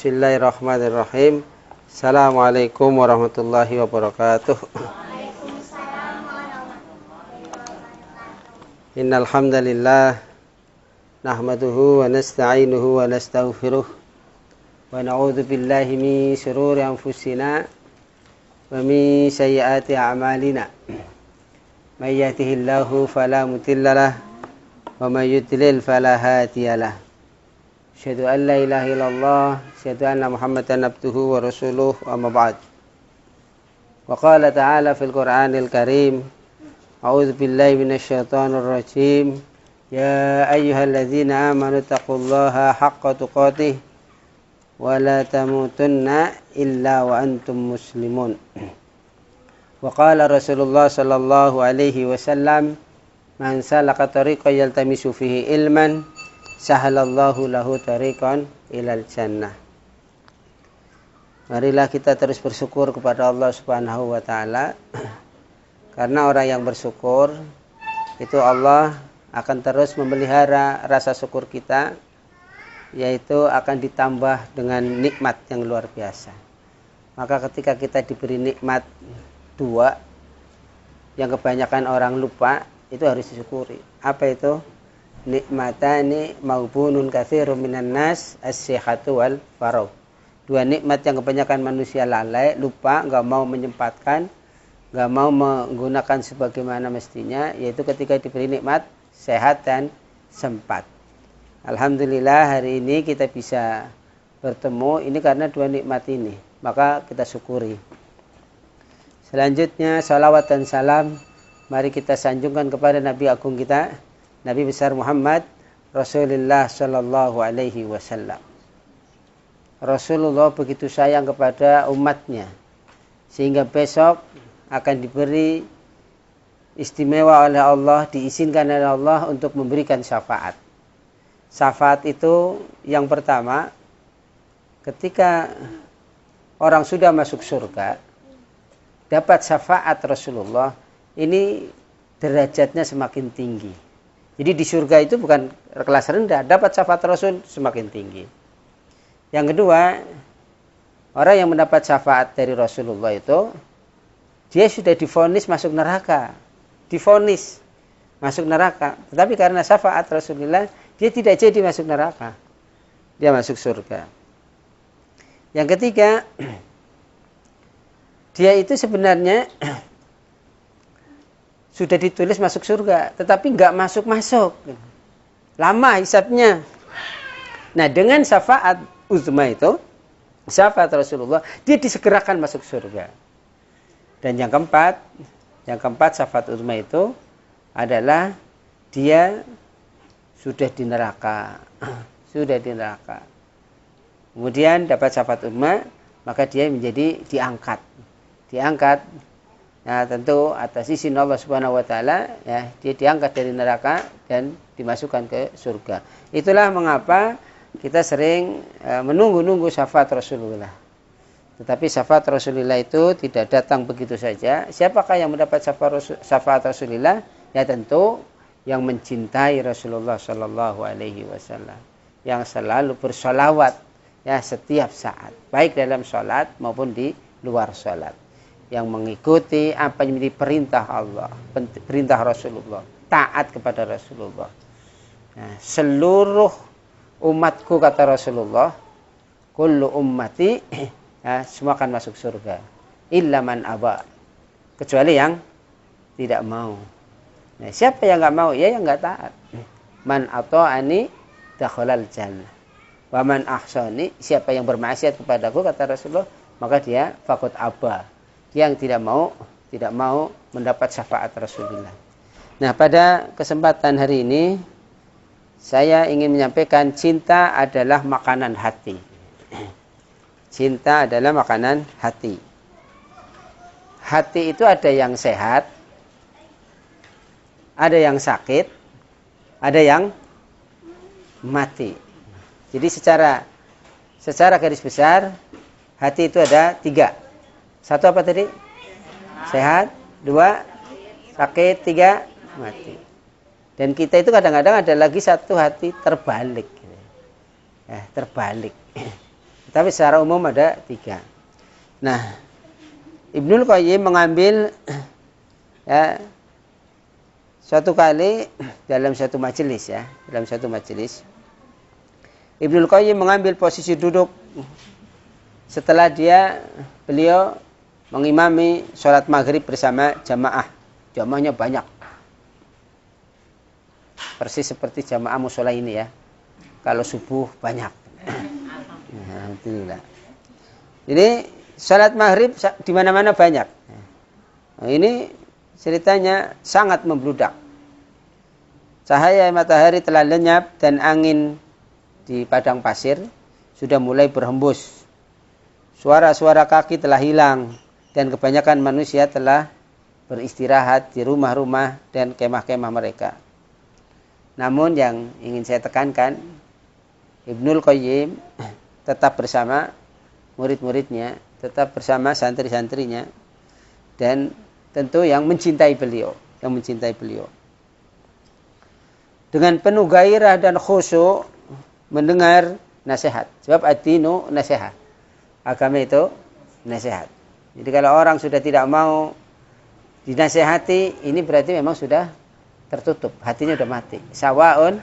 Bismillahirrahmanirrahim. Assalamualaikum warahmatullahi wabarakatuh. Innal hamdalillah nahmaduhu wa nasta'inuhu wa nastaghfiruh wa na'udzu billahi min shururi anfusina wa min sayyiati a'malina. May yahdihillahu fala mudilla lahu wa may yudlil fala hadiya lahu. Asyhadu an la ilaha illallah, asyhadu anna Muhammadan abduhu wa rasuluh, amma ba'd. Wa qala ta'ala fil Qur'anil Karim, a'udzu billahi minasyaitonir rajim. Ya ayyuhalladzina amanu taqullaha haqqa tuqatih wa la tamutunna illa wa antum muslimun. Wa qala Rasulullah sallallahu alaihi wasallam, man salaka tariqan yaltamisu fihi ilman sahalallahu lahu tariqan ilal jannah. Marilah kita terus bersyukur kepada Allah Subhanahu wa taala. Karena orang yang bersyukur itu Allah akan terus memelihara rasa syukur kita, yaitu akan ditambah dengan nikmat yang luar biasa. Maka ketika kita diberi nikmat dua yang kebanyakan orang lupa, itu harus disyukuri. Apa itu? Nikmatani maubunun katsirun minan nas as-sihhatu wal faragh. Dua nikmat yang kebanyakan manusia lalai, lupa, enggak mau menyempatkan, enggak mau menggunakan sebagaimana mestinya, yaitu ketika diberi nikmat sehat dan sempat. Alhamdulillah hari ini kita bisa bertemu ini karena dua nikmat ini, maka kita syukuri. Selanjutnya salawat dan salam mari kita sanjungkan kepada Nabi agung kita, Nabi besar Muhammad Rasulullah sallallahu alaihi wasallam. Rasulullah begitu sayang kepada umatnya sehingga besok akan diberi istimewa oleh Allah, diizinkan oleh Allah untuk memberikan syafaat. Syafaat itu yang pertama, ketika orang sudah masuk surga dapat syafaat Rasulullah, ini derajatnya semakin tinggi. Jadi di surga itu bukan kelas rendah, dapat syafaat Rasul semakin tinggi. Yang kedua, orang yang mendapat syafaat dari Rasulullah itu, dia sudah divonis masuk neraka. Divonis masuk neraka. Tetapi karena syafaat Rasulullah, dia tidak jadi masuk neraka. Dia masuk surga. Yang ketiga, dia itu sebenarnya sudah ditulis masuk surga, tetapi nggak masuk-masuk. Lama hisabnya. Nah, dengan syafaat uzma itu, syafaat Rasulullah, dia disegerakan masuk surga. Dan yang keempat syafaat uzma itu adalah dia sudah di neraka. Sudah di neraka. Kemudian dapat syafaat uzma, maka dia menjadi diangkat. Nah, tentu atas izin Allah Subhanahu wa taala, ya, dia diangkat dari neraka dan dimasukkan ke surga. Itulah mengapa kita sering menunggu-nunggu syafaat Rasulullah. Tetapi syafaat Rasulullah itu tidak datang begitu saja. Siapakah yang mendapat syafaat Rasulullah? Ya tentu yang mencintai Rasulullah sallallahu alaihi wasallam, yang selalu bersolawat ya setiap saat, baik dalam sholat maupun di luar sholat, yang mengikuti apa yang menjadi perintah Allah, perintah Rasulullah, taat kepada Rasulullah. Nah, seluruh umatku, kata Rasulullah, kullu ummati, ya, semua akan masuk surga, illa man aba, kecuali yang tidak mau. Nah, siapa yang nggak mau? Ya yang nggak taat. Man ata'ani dakhalal jannah, wa man ahsani, siapa yang bermaksiat kepadaku, kata Rasulullah, maka dia faqad aba, yang tidak mau mendapat syafaat Rasulullah. Nah, pada kesempatan hari ini saya ingin menyampaikan cinta adalah makanan hati. Cinta adalah makanan hati. Hati itu ada yang sehat, ada yang sakit, ada yang mati. Jadi secara garis besar hati itu ada 3. Satu apa tadi? Sehat. 2 sakit. 3 mati. Dan kita itu kadang-kadang ada lagi satu hati terbalik. Terbalik. Tapi secara umum ada 3. Nah, Ibnul Qayyim mengambil ya, suatu kali dalam satu majelis ya, dalam satu majelis Ibnul Qayyim mengambil posisi duduk setelah beliau mengimami sholat maghrib bersama jamaah. Jamaahnya banyak. Persis seperti jamaah musola ini ya. Kalau subuh banyak. Alhamdulillah. Jadi sholat maghrib di mana-mana banyak. Nah, ini ceritanya sangat membludak. Cahaya matahari telah lenyap dan angin di padang pasir sudah mulai berhembus. Suara-suara kaki telah hilang dan kebanyakan manusia telah beristirahat di rumah-rumah dan kemah-kemah mereka. Namun yang ingin saya tekankan, Ibnul Qayyim tetap bersama murid-muridnya, tetap bersama santri-santrinya, dan tentu yang mencintai beliau, dengan penuh gairah dan khusyuk mendengar nasihat. Sebab ad-dinu nasihat. Agama itu nasihat. Jadi kalau orang sudah tidak mau dinasihati, ini berarti memang sudah tertutup, hatinya sudah mati. Sawa'un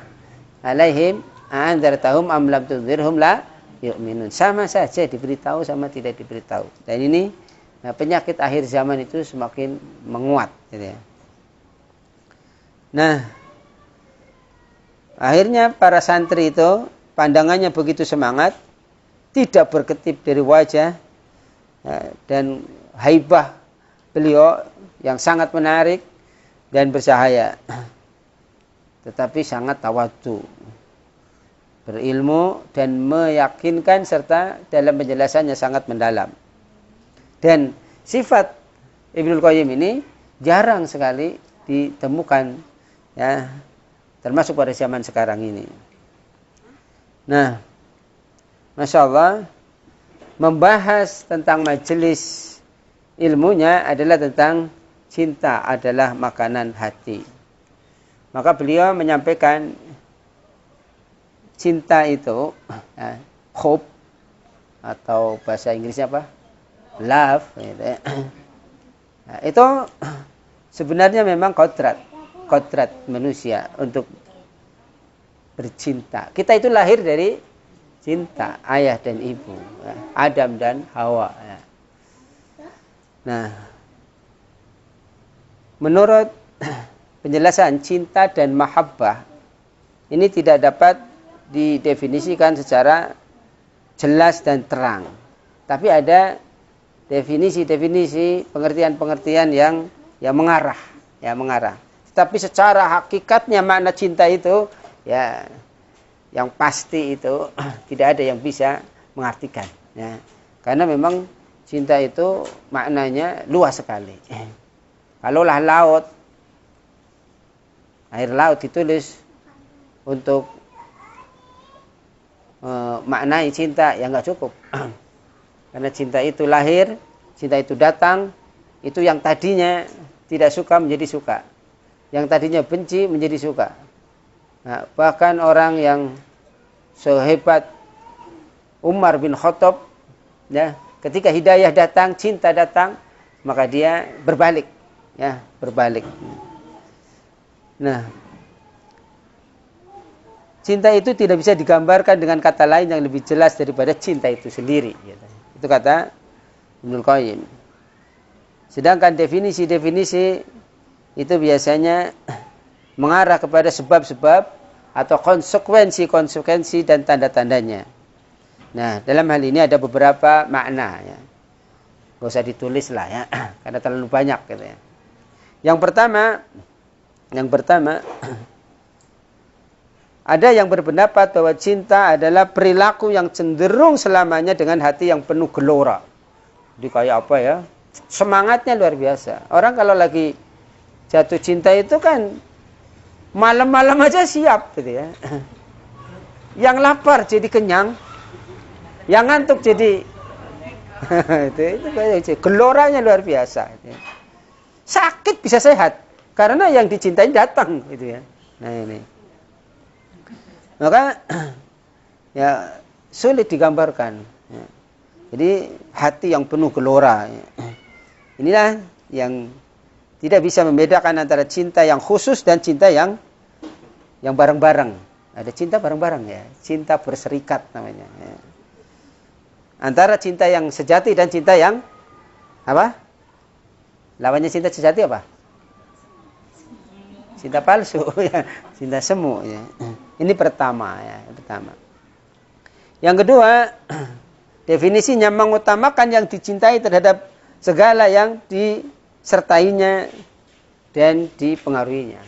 alaihim anzartahum am lam tunzirhum la yu'minun. Sama saja diberitahu sama tidak diberitahu. Dan ini penyakit akhir zaman itu semakin menguat gitu ya. Nah, akhirnya para santri itu pandangannya begitu semangat, tidak berkedip dari wajah dan haibah beliau yang sangat menarik dan bercahaya, tetapi sangat tawadhu, berilmu dan meyakinkan serta dalam penjelasannya sangat mendalam. Dan sifat Ibnul Qayyim ini jarang sekali ditemukan ya, termasuk pada zaman sekarang ini. Nah, Masya Allah, membahas tentang majelis ilmunya adalah tentang cinta adalah makanan hati. Maka beliau menyampaikan cinta itu hub atau bahasa Inggrisnya apa? Love gitu ya. Nah, itu sebenarnya memang kodrat manusia untuk bercinta. Kita itu lahir dari cinta ayah dan ibu, Adam dan Hawa. Nah, menurut penjelasan cinta dan mahabbah ini tidak dapat didefinisikan secara jelas dan terang. Tapi ada definisi-definisi, pengertian-pengertian yang mengarah. Tetapi secara hakikatnya makna cinta itu ya yang pasti itu tidak ada yang bisa mengartikan ya. Karena memang cinta itu maknanya luas sekali. Kalaulah air laut ditulis untuk maknai cinta ya nggak cukup. Karena cinta itu lahir, cinta itu datang, itu yang tadinya tidak suka menjadi suka, yang tadinya benci menjadi suka. Nah, bahkan orang yang sehebat Umar bin Khattab ya, ketika hidayah datang, cinta datang, maka dia berbalik. Nah, cinta itu tidak bisa digambarkan dengan kata lain yang lebih jelas daripada cinta itu sendiri. Itu kata Ibnul Qayyim. Sedangkan definisi-definisi itu biasanya mengarah kepada sebab-sebab atau konsekuensi-konsekuensi dan tanda-tandanya. Nah, dalam hal ini ada beberapa makna ya. Gak usah ditulis lah ya, karena terlalu banyak gitu ya. Yang pertama ada yang berpendapat bahwa cinta adalah perilaku yang cenderung selamanya dengan hati yang penuh gelora. Jadi kayak apa ya? Semangatnya luar biasa. Orang kalau lagi jatuh cinta itu kan malam-malam aja siap gitu ya. Yang lapar jadi kenyang, yang ngantuk jadi itu geloranya luar biasa. Sakit bisa sehat karena yang dicintai datang gitu ya. Nah ini. Maka ya sulit digambarkan Ya. Jadi hati yang penuh gelora. Ya. Inilah yang tidak bisa membedakan antara cinta yang khusus dan cinta yang bareng-bareng. Ada cinta bareng-bareng ya, cinta berserikat namanya. Ya. Antara cinta yang sejati dan cinta yang apa? Lawannya cinta sejati apa? Cinta palsu, ya. Cinta semu. Ya. Ini pertama, ya. Pertama. Yang kedua, definisinya mengutamakan yang dicintai terhadap segala yang disertainya dan dipengaruhinya.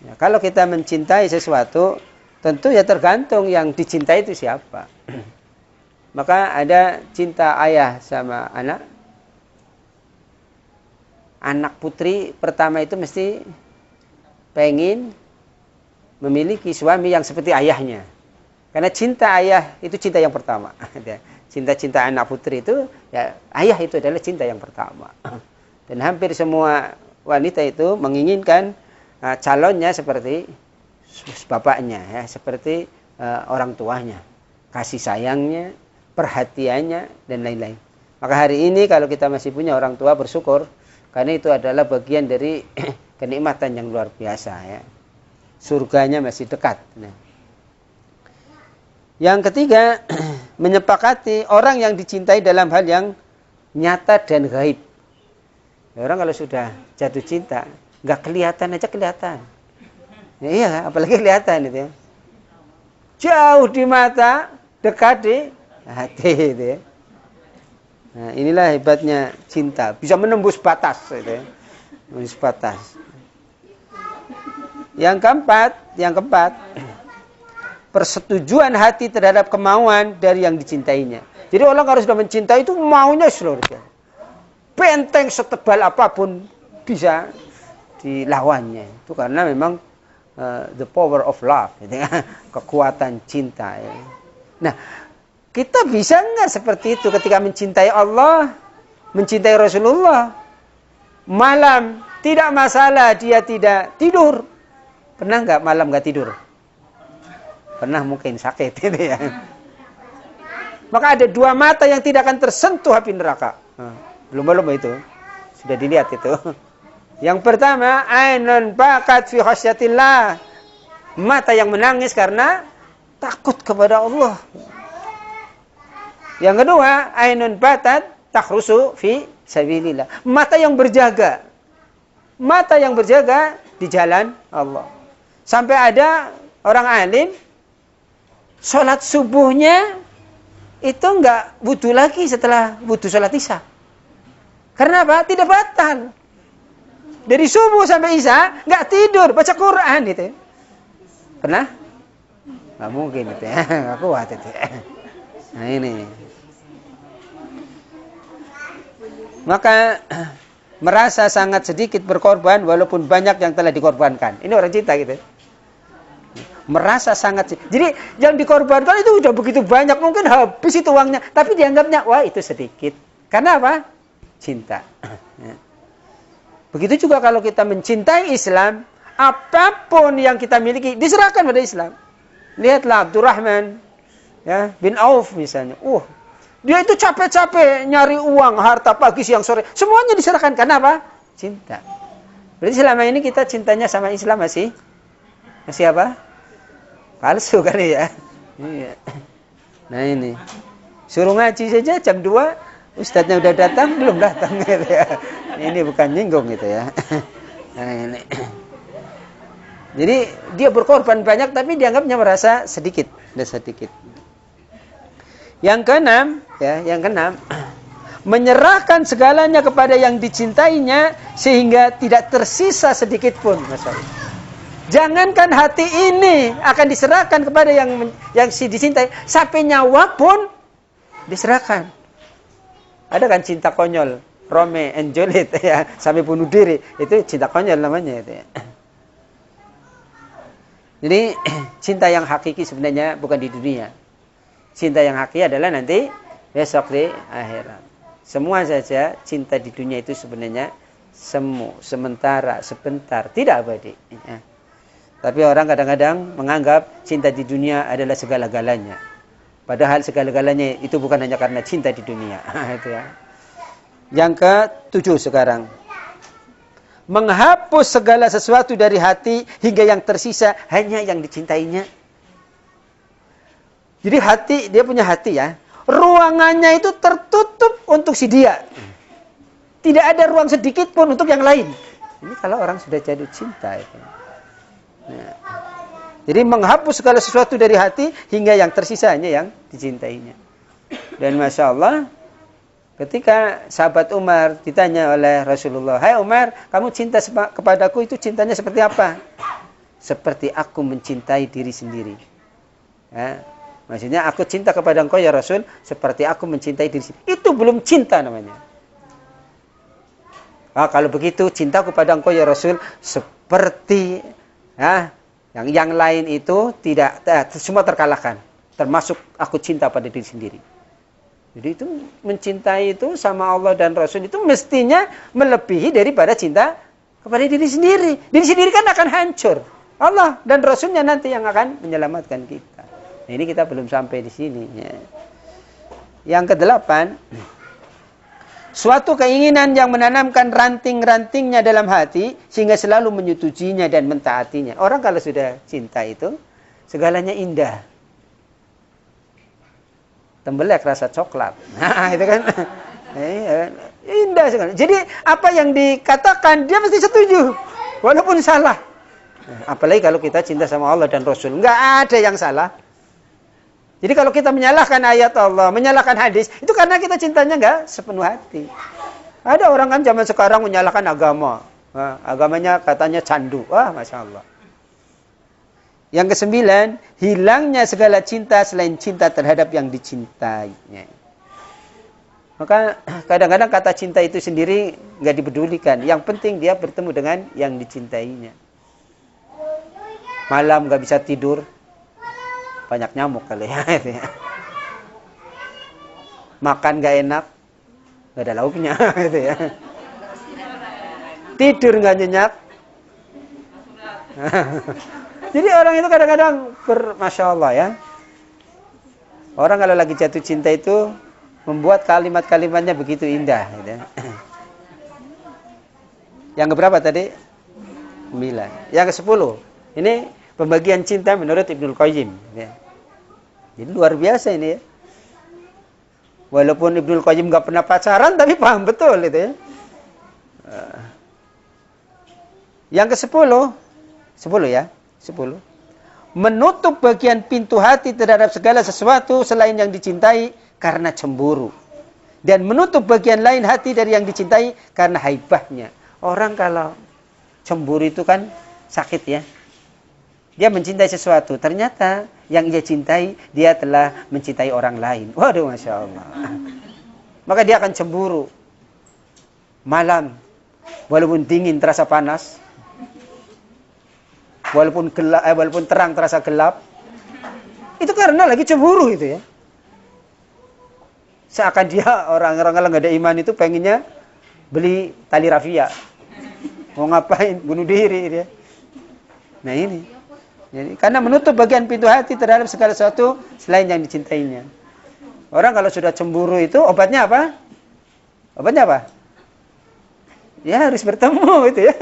Ya, kalau kita mencintai sesuatu, tentu ya tergantung yang dicintai itu siapa. Maka ada cinta ayah sama anak. Anak putri pertama itu mesti pengen memiliki suami yang seperti ayahnya. Karena cinta ayah itu cinta yang pertama. Cinta-cinta anak putri itu, ya ayah itu adalah cinta yang pertama. Dan hampir semua wanita itu menginginkan calonnya seperti bapaknya, ya, seperti orang tuanya. Kasih sayangnya, perhatiannya, dan lain-lain. Maka hari ini kalau kita masih punya orang tua, bersyukur. Karena itu adalah bagian dari kenikmatan yang luar biasa. Ya. Surganya masih dekat. Nah. Yang ketiga, menyepakati orang yang dicintai dalam hal yang nyata dan gaib. Ya, orang kalau sudah jatuh cinta, nggak kelihatan aja kelihatan. Ya, iya, apalagi kelihatan itu ya. Jauh di mata, dekat di hati itu ya. Nah, inilah hebatnya cinta, bisa menembus batas gitu ya. Menembus batas. Yang keempat, persetujuan hati terhadap kemauan dari yang dicintainya. Jadi orang harus sudah mencintai itu maunya seluruh. Benteng setebal apapun bisa dilawannya. Itu karena memang the power of love, gitu ya. Kekuatan cinta. Ya. Nah, kita bisa nggak seperti itu ketika mencintai Allah, mencintai Rasulullah? Malam tidak masalah dia tidak tidur. Pernah nggak malam nggak tidur? Pernah mungkin sakit itu ya. Maka ada dua mata yang tidak akan tersentuh api neraka. Belum itu. Sudah dilihat itu. Yang pertama, ainun bakat fi khasyatillah. Mata yang menangis karena takut kepada Allah. Yang kedua, ainun batat takhrusu fi sabilillah. Mata yang berjaga. Mata yang berjaga di jalan Allah. Sampai ada orang alim sholat subuhnya itu enggak wudu lagi setelah wudu sholat isya. Karena apa? Tidak batal. Dari subuh sampai isya enggak tidur, baca Quran gitu. Pernah? Enggak mungkin itu ya. Enggak kuat itu. Nah ini. Maka merasa sangat sedikit berkorban walaupun banyak yang telah dikorbankan. Ini orang cinta gitu. Merasa sangat. Jadi yang dikorbankan itu udah begitu banyak, mungkin habis itu uangnya, tapi dianggapnya wah itu sedikit. Karena apa? Cinta. Begitu juga kalau kita mencintai Islam, apapun yang kita miliki diserahkan pada Islam. Lihatlah Abdurrahman ya, bin Auf misalnya. Dia itu capek-capek nyari uang, harta pagi, siang, sore. Semuanya diserahkan. Karena apa? Cinta. Berarti selama ini kita cintanya sama Islam masih apa? Palsu kan ya? Iya. Nah ini. Suruh ngaji saja jam 2, ustadznya udah datang, belum datang gitu ya. Ini bukan nyinggung gitu ya. Nah ini. Jadi dia berkorban banyak tapi dianggapnya merasa sedikit. Dan sedikit. Yang keenam, menyerahkan segalanya kepada yang dicintainya sehingga tidak tersisa sedikit pun, masalah. Jangankan hati ini akan diserahkan kepada yang si dicintai, sampai nyawa pun diserahkan. Ada kan cinta konyol, Romeo and Juliet ya, sampai bunuh diri, itu cinta konyol namanya itu ya. Jadi cinta yang hakiki sebenarnya bukan di dunia. Cinta yang hakiki adalah nanti besok di akhirat. Semua saja cinta di dunia itu sebenarnya semu, sementara, sebentar, tidak abadi. Ya. Tapi orang kadang-kadang menganggap cinta di dunia adalah segala-galanya. Padahal segala-galanya itu bukan hanya karena cinta di dunia. Itu ya. Yang ke-7 sekarang. Menghapus segala sesuatu dari hati hingga yang tersisa hanya yang dicintainya. Jadi hati, dia punya hati ya. Ruangannya itu tertutup untuk si dia. Tidak ada ruang sedikit pun untuk yang lain. Ini kalau orang sudah jatuh cinta itu. Nah. Jadi menghapus segala sesuatu dari hati hingga yang tersisa hanya yang dicintainya. Dan Masya Allah, ketika sahabat Umar ditanya oleh Rasulullah, "Hai Umar, kamu cinta kepadaku itu cintanya seperti apa?" "Seperti aku mencintai diri sendiri." Ya, maksudnya aku cinta kepada engkau ya Rasul, seperti aku mencintai diri sendiri. Itu belum cinta namanya. Kalau begitu cintaku pada engkau ya Rasul seperti yang lain itu tidak semua terkalahkan, termasuk aku cinta pada diri sendiri. Jadi itu mencintai itu sama Allah dan Rasul itu mestinya melebihi daripada cinta kepada diri sendiri. Diri sendiri kan akan hancur. Allah dan Rasulnya nanti yang akan menyelamatkan kita. Nah, ini kita belum sampai di sini. Ya. Yang ke-8, suatu keinginan yang menanamkan ranting-rantingnya dalam hati sehingga selalu menyetujuinya dan mentaatinya. Orang kalau sudah cinta itu segalanya indah. Tembelek rasa coklat. Nah, itu kan indah sekali. Jadi apa yang dikatakan dia mesti setuju walaupun salah. Apalagi kalau kita cinta sama Allah dan Rasul, enggak ada yang salah. Jadi kalau kita menyalahkan ayat Allah, menyalahkan hadis, itu karena kita cintanya enggak sepenuh hati. Ada orang kan zaman sekarang menyalahkan agama. Agamanya katanya candu. Wah, Masya Allah. Yang ke-9, hilangnya segala cinta selain cinta terhadap yang dicintainya. Maka kadang-kadang kata cinta itu sendiri enggak dipedulikan. Yang penting dia bertemu dengan yang dicintainya. Malam enggak bisa tidur. Banyak nyamuk kali ya. Makan gak enak, gak ada lauknya. Gitu ya. Tidur gak nyenyak. Jadi orang itu kadang-kadang Masya Allah ya. Orang kalau lagi jatuh cinta itu membuat kalimat-kalimatnya begitu indah. Gitu. Yang keberapa tadi? 9. Yang ke-10. Ini pembagian cinta menurut Ibnul Qayyim. Ya. Jadi luar biasa ini ya. Walaupun Ibnul Qayyim gak pernah pacaran, tapi paham betul itu ya. Yang ke-10. 10 ya. 10. Menutup bagian pintu hati terhadap segala sesuatu selain yang dicintai karena cemburu. Dan menutup bagian lain hati dari yang dicintai karena haibahnya. Orang kalau cemburu itu kan sakit ya. Dia mencintai sesuatu, ternyata yang ia cintai, dia telah mencintai orang lain. Waduh, Masya Allah. Maka dia akan cemburu. Malam, walaupun dingin terasa panas. Walaupun gelap, walaupun terang terasa gelap. Itu karena lagi cemburu itu ya. Seakan dia orang-orang kalau nggak ada iman itu pengennya beli tali rafia. Mau ngapain? Bunuh diri dia. Nah ini. Jadi, karena menutup bagian pintu hati terhadap segala sesuatu selain yang dicintainya. Orang kalau sudah cemburu itu obatnya apa? Obatnya apa? Ya harus bertemu itu ya.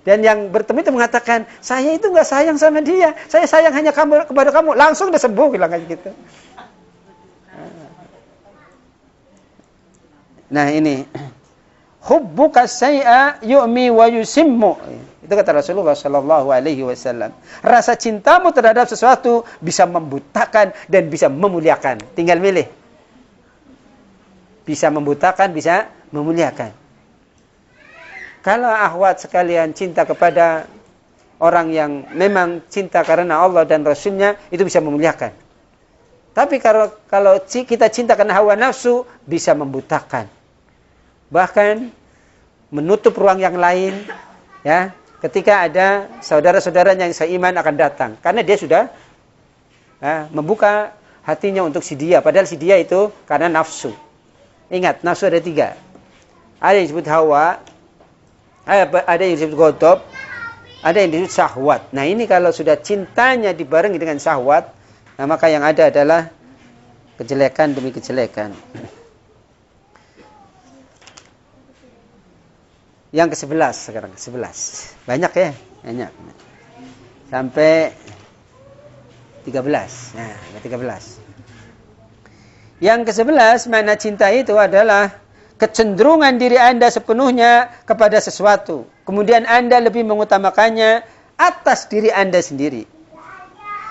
Dan yang bertemu itu mengatakan, saya itu nggak sayang sama dia, saya sayang hanya kepada kamu. Langsung udah sembuh bilang kayak gitu. Nah ini, hubbuka syai'a yu'mi wa yusimmu. Itu kata Rasulullah Sallallahu Alaihi Wasallam. Rasa cintamu terhadap sesuatu bisa membutakan dan bisa memuliakan. Tinggal milih. Bisa membutakan, bisa memuliakan. Kalau akhwat sekalian cinta kepada orang yang memang cinta karena Allah dan Rasulnya, itu bisa memuliakan. Tapi kalau kita cinta karena hawa nafsu, bisa membutakan. Bahkan menutup ruang yang lain, ya. Ketika ada saudara-saudaranya yang seiman akan datang. Karena dia sudah membuka hatinya untuk si dia. Padahal si dia itu karena nafsu. Ingat, nafsu ada 3. Ada yang disebut hawa, ada yang disebut ghadab, ada yang disebut syahwat. Nah ini kalau sudah cintanya dibarengi dengan syahwat, nah maka yang ada adalah kejelekan demi kejelekan. Yang ke-11 sekarang, 11. Banyak ya? Banyak. Sampai 13. Nah, 13. Yang ke-11, makna cinta itu adalah kecenderungan diri Anda sepenuhnya kepada sesuatu. Kemudian Anda lebih mengutamakannya atas diri Anda sendiri.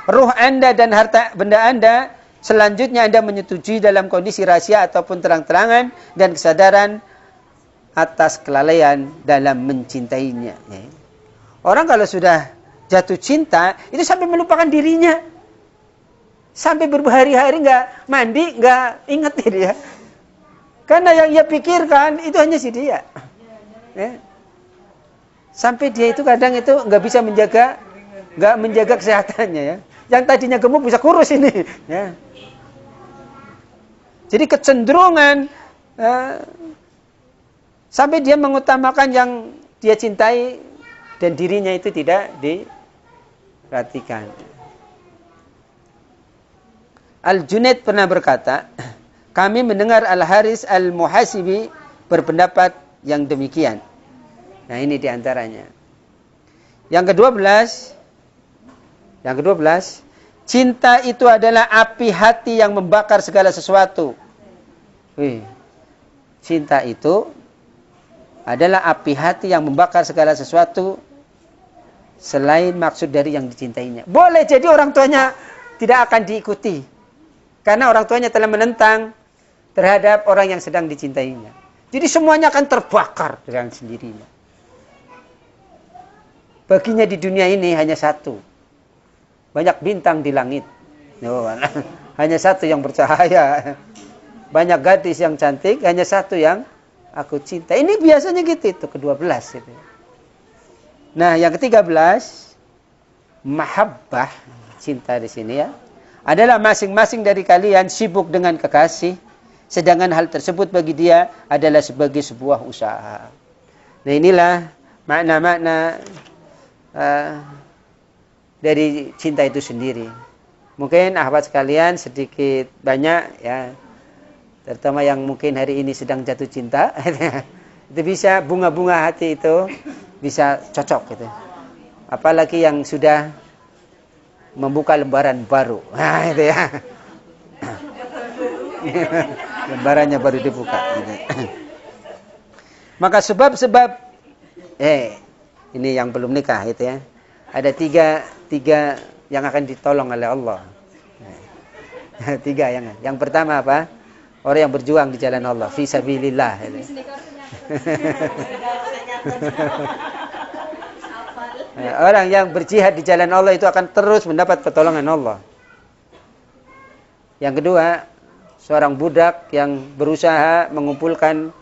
Ruh Anda dan harta benda Anda, selanjutnya Anda menyetujui dalam kondisi rahasia ataupun terang-terangan dan kesadaran atas kelalaian dalam mencintainya. Orang kalau sudah jatuh cinta, itu sampai melupakan dirinya. Sampai berhari-hari nggak mandi, nggak ingat dia. Karena yang ia pikirkan itu hanya si dia. Sampai dia itu kadang itu nggak bisa nggak menjaga kesehatannya ya. Yang tadinya gemuk bisa kurus ini. Ya. Jadi kecenderungan sampai dia mengutamakan yang dia cintai dan dirinya itu tidak diperhatikan. Al-Junaid pernah berkata, kami mendengar Al-Haris Al-Muhasibi berpendapat yang demikian. Nah ini diantaranya. Yang ke-12, cinta itu adalah api hati yang membakar segala sesuatu. Cinta itu adalah api hati yang membakar segala sesuatu selain maksud dari yang dicintainya. Boleh jadi orang tuanya tidak akan diikuti karena orang tuanya telah menentang terhadap orang yang sedang dicintainya. Jadi semuanya akan terbakar dengan sendirinya. Baginya di dunia ini hanya satu. Banyak bintang di langit. Hanya satu yang bercahaya. Banyak gadis yang cantik, hanya satu yang aku cinta. Ini biasanya gitu itu, ke-12 itu. Nah, yang ke-13, mahabbah, cinta di sini ya, adalah masing-masing dari kalian sibuk dengan kekasih, sedangkan hal tersebut bagi dia adalah sebagai sebuah usaha. Nah, inilah makna-makna dari cinta itu sendiri. Mungkin ahwat sekalian sedikit banyak ya, terutama yang mungkin hari ini sedang jatuh cinta, itu bisa bunga-bunga hati itu bisa cocok gitu. Apalagi yang sudah membuka lembaran baru. Nah, itu ya. Lembarannya baru dibuka gitu. Maka sebab-sebab ini yang belum nikah itu ya. Ada tiga yang akan ditolong oleh Allah. Tiga yang. Yang pertama apa? Orang yang berjuang di jalan Allah, fi sabilillah. Orang yang berjihad di jalan Allah itu akan terus mendapat pertolongan Allah. Yang kedua, seorang budak yang berusaha mengumpulkan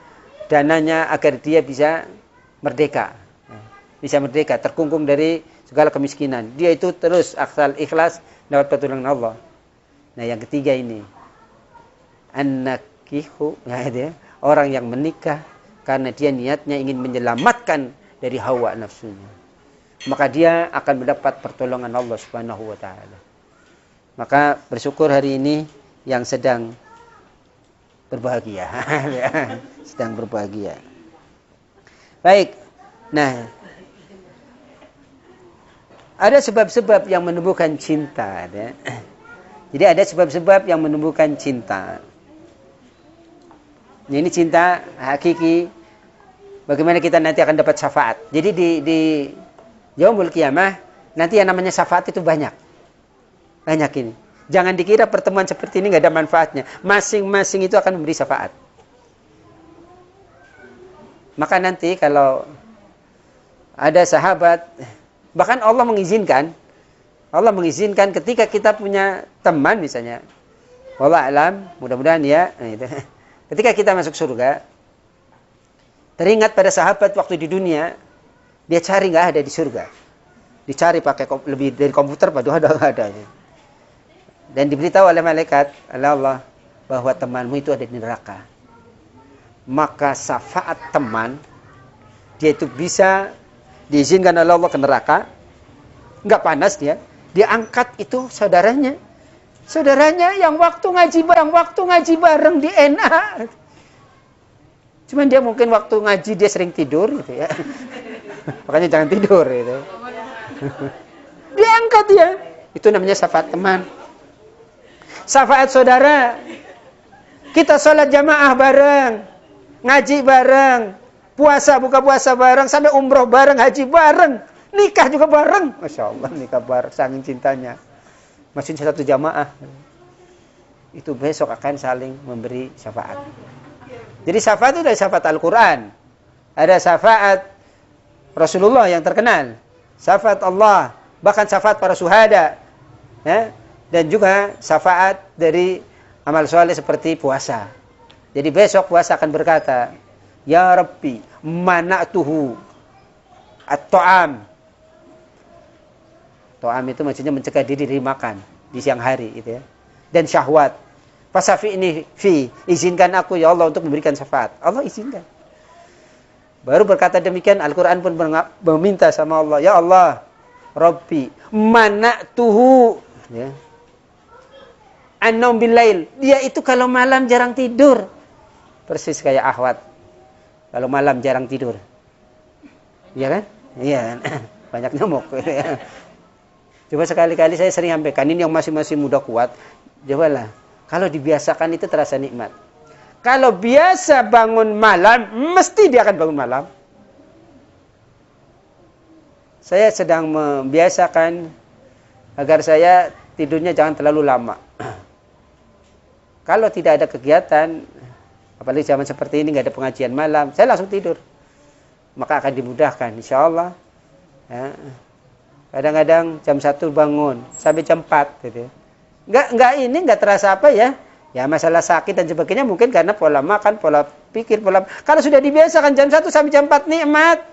dananya agar dia bisa merdeka. Bisa merdeka, terkungkung dari segala kemiskinan. Dia itu terus asal ikhlas dapat pertolongan Allah. Nah, yang ketiga ini, an-nakihu, orang yang menikah karena dia niatnya ingin menyelamatkan dari hawa nafsunya. Maka dia akan mendapat pertolongan Allah Subhanahu wa taala. Maka bersyukur hari ini yang sedang berbahagia. Sedang berbahagia. Baik. Nah, ada sebab-sebab yang menumbuhkan cinta. Jadi ada sebab-sebab yang menumbuhkan cinta. Ini cinta hakiki. Bagaimana kita nanti akan dapat syafaat. Jadi di Yaumul Qiyamah nanti yang namanya syafaat itu banyak. Banyak ini. Jangan dikira pertemuan seperti ini nggak ada manfaatnya. Masing-masing itu akan memberi syafaat. Maka nanti kalau ada sahabat, bahkan Allah mengizinkan ketika kita punya teman misalnya, wallah alam, mudah-mudahan ya, ketika kita masuk surga, teringat pada sahabat waktu di dunia, dia cari nggak ada di surga, dicari pakai lebih dari komputer, padahal ada. Dan diberitahu oleh malaikat, oleh Allah, bahwa temanmu itu ada di neraka. Maka syafaat teman, dia itu bisa diizinkan oleh Allah ke neraka, nggak panas dia angkat itu saudaranya Saudaranya yang waktu ngaji bareng di NA. Cuman dia mungkin waktu ngaji dia sering tidur gitu ya. Makanya jangan tidur gitu. Diangkat ya. Itu namanya syafaat teman. Syafaat saudara. Kita sholat jamaah bareng, ngaji bareng, buka puasa bareng, sampai umroh bareng, haji bareng, nikah juga bareng. Masya Allah, nikah bareng, saking cintanya. Masih satu jamaah. Itu besok akan saling memberi syafaat. Jadi syafaat itu ada syafaat Al-Quran. Ada syafaat Rasulullah yang terkenal. Syafaat Allah. Bahkan syafaat para syuhada. Ya? Dan juga syafaat dari amal soleh seperti puasa. Jadi besok puasa akan berkata, Ya Rabbi, mana'tuhu at-ta'am. Ta'am itu maksudnya mencegah diri dari makan di siang hari. Gitu ya. Dan syahwat. Fasafi'ni fi, izinkan aku ya Allah untuk memberikan syafaat. Allah izinkan. Baru berkata demikian, Al-Quran pun meminta sama Allah, Ya Allah, Rabbi, mana'tuhu. Ya. An-naum bil-lail. Dia itu kalau malam jarang tidur. Persis kayak Ahwat. Kalau malam jarang tidur. Iya kan? Iya kan? Banyak nyamuk. Coba sekali-kali saya sering sampaikan, ini yang masih muda kuat, cobalah. Kalau dibiasakan itu terasa nikmat. Kalau biasa bangun malam, mesti dia akan bangun malam. Saya sedang membiasakan agar saya tidurnya jangan terlalu lama. Kalau tidak ada kegiatan, apalagi zaman seperti ini nggak ada pengajian malam, saya langsung tidur. Maka akan dimudahkan, insya Allah. Ya. Kadang-kadang jam 1 bangun sampai jam 4 gitu. Nggak terasa apa ya. Ya masalah sakit dan sebagainya mungkin karena pola makan, pola pikir, kalau sudah dibiasakan jam 1 sampai jam 4 nikmat.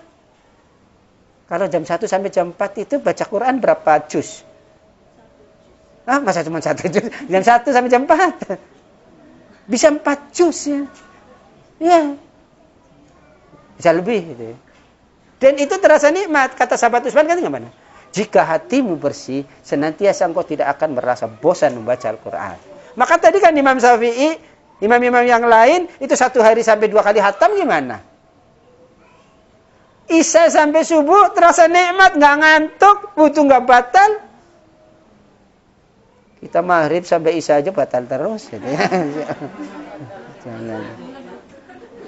Kalau jam 1 sampai jam 4 itu baca Quran berapa juz? Masa cuma 1 juz? Jam 1 sampai jam 4. Bisa 4 juz ya. Ya. Bisa lebih gitu. Dan itu terasa nikmat. Kata sahabat Utsman kan gimana? Jika hatimu bersih, senantiasa engkau tidak akan merasa bosan membaca Al-Quran. Maka tadi kan Imam Syafi'i, imam-imam yang lain, itu 1 hari sampai 2 kali khatam gimana? Isya sampai subuh, terasa nikmat, nggak ngantuk, wudu nggak batal. Kita maghrib sampai isya aja batal terus. Gitu ya. Jangan.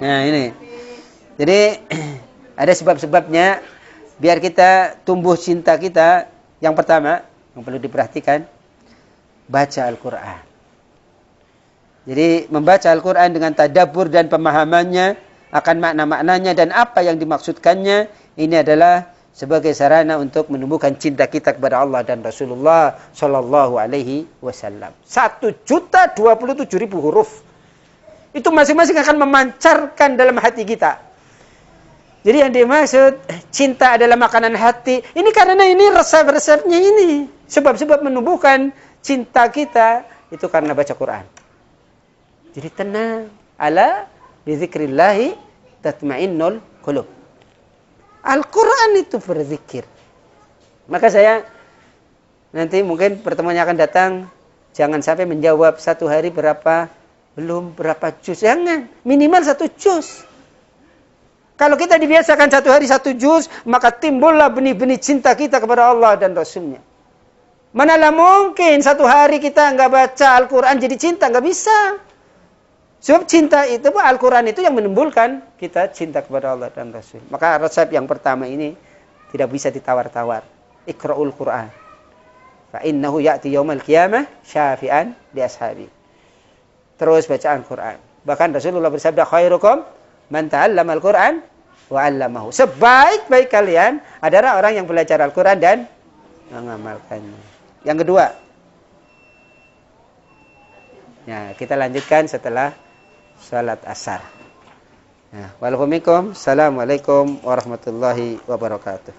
Nah ini. Jadi ada sebab-sebabnya biar kita tumbuh cinta kita. Yang pertama, yang perlu diperhatikan, baca Al-Quran. Jadi membaca Al-Quran dengan tadabbur dan pemahamannya akan makna-maknanya dan apa yang dimaksudkannya, ini adalah sebagai sarana untuk menumbuhkan cinta kita kepada Allah dan Rasulullah Shallallahu Alaihi Wasallam. 1.027.000 huruf. Itu masing-masing akan memancarkan dalam hati kita. Jadi yang dimaksud cinta adalah makanan hati. Ini karena ini resep-resepnya ini. Sebab-sebab menumbuhkan cinta kita itu karena baca Quran. Jadi tenang. Ala bizikrillahi tatma'innul qulub. Al-Quran itu berzikir. Maka saya nanti mungkin pertemuannya akan datang. Jangan sampai menjawab 1 hari berapa, belum berapa juz. Jangan. Minimal 1 juz. Kalau kita dibiasakan 1 hari 1 juz, maka timbullah benih-benih cinta kita kepada Allah dan Rasulnya. Manalah mungkin 1 hari kita nggak baca Al-Quran jadi cinta, nggak bisa. Sebab cinta itu, Al-Quran itu yang menimbulkan kita cinta kepada Allah dan Rasul. Maka resep yang pertama ini tidak bisa ditawar-tawar. Iqra'ul Quran. Fa innahu ya'ti yaumal qiyamah syafi'an li ashabi. Terus baca Al-Quran. Bahkan Rasulullah bersabda, khairukum man ta'allama Al-Quran wa 'allamahu. Sebaik-baik kalian adalah orang yang belajar Al-Quran dan mengamalkannya. Yang kedua. Ya, kita lanjutkan setelah salat asar. Assalamualaikum warahmatullahi wabarakatuh.